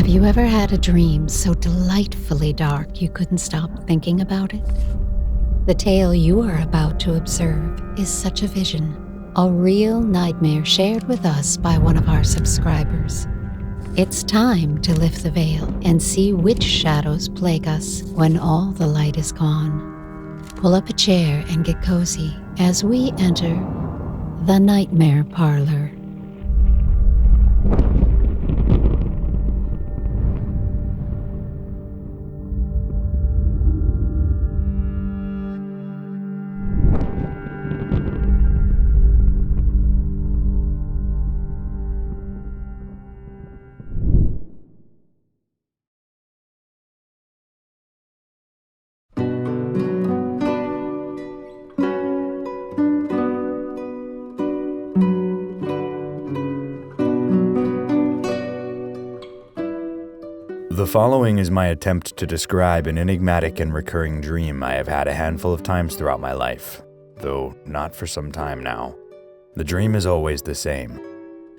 Have you ever had a dream so delightfully dark you couldn't stop thinking about it? The tale you are about to observe is such a vision, a real nightmare shared with us by one of our subscribers. It's time to lift the veil and see which shadows plague us when all the light is gone. Pull up a chair and get cozy as we enter the Nightmare Parlor. The following is my attempt to describe an enigmatic and recurring dream I have had a handful of times throughout my life, though not for some time now. The dream is always the same.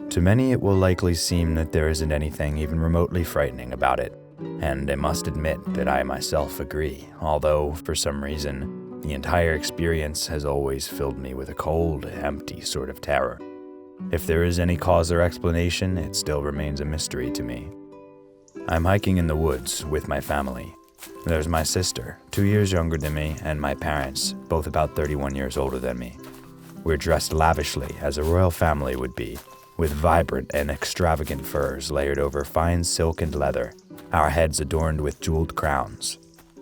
To many, it will likely seem that there isn't anything even remotely frightening about it, and I must admit that I myself agree, although, for some reason, the entire experience has always filled me with a cold, empty sort of terror. If there is any cause or explanation, it still remains a mystery to me. I'm hiking in the woods with my family. There's my sister, 2 years younger than me, and my parents, both about 31 years older than me. We're dressed lavishly, as a royal family would be, with vibrant and extravagant furs layered over fine silk and leather, our heads adorned with jeweled crowns.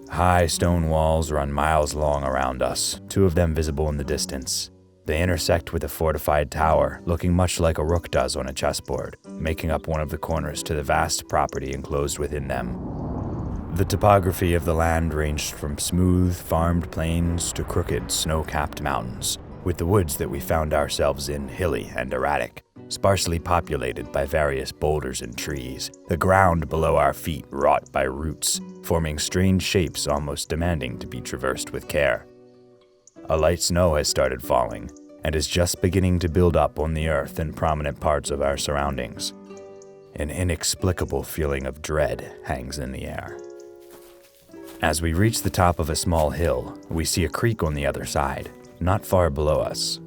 High stone walls run miles long around us, 2 of them visible in the distance. They intersect with a fortified tower, looking much like a rook does on a chessboard, making up one of the corners to the vast property enclosed within them. The topography of the land ranged from smooth, farmed plains to crooked, snow-capped mountains, with the woods that we found ourselves in hilly and erratic, sparsely populated by various boulders and trees, the ground below our feet wrought by roots, forming strange shapes almost demanding to be traversed with care. A light snow has started falling, and is just beginning to build up on the earth in prominent parts of our surroundings. An inexplicable feeling of dread hangs in the air. As we reach the top of a small hill, we see a creek on the other side, not far below us.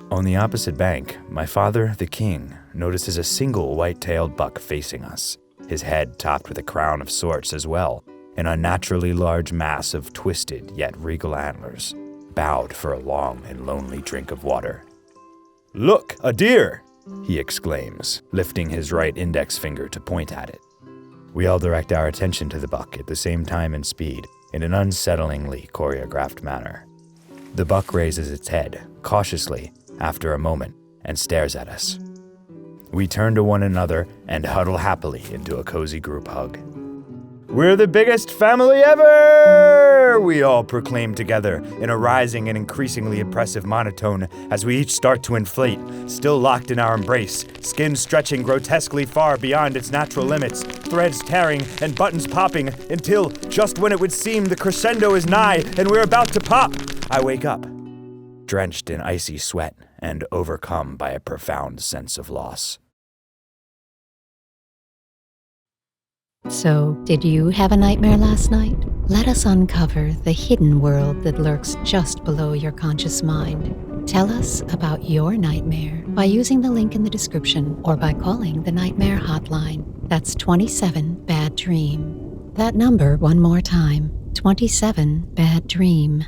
On the opposite bank, my father, the king, notices a single white-tailed buck facing us, his head topped with a crown of sorts as well, an unnaturally large mass of twisted yet regal antlers, bowed for a long and lonely drink of water. "Look, a deer!" he exclaims, lifting his right index finger to point at it. We all direct our attention to the buck at the same time and speed, in an unsettlingly choreographed manner. The buck raises its head, cautiously, after a moment, and stares at us. We turn to one another and huddle happily into a cozy group hug. "We're the biggest family ever!" we all proclaim together in a rising and increasingly oppressive monotone as we each start to inflate, still locked in our embrace, skin stretching grotesquely far beyond its natural limits, threads tearing and buttons popping until, just when it would seem the crescendo is nigh and we're about to pop, I wake up, drenched in icy sweat and overcome by a profound sense of loss. So, did you have a nightmare last night? Let us uncover the hidden world that lurks just below your conscious mind. Tell us about your nightmare by using the link in the description or by calling the Nightmare Hotline. That's 27 Bad Dream. That number one more time, 27 Bad Dream.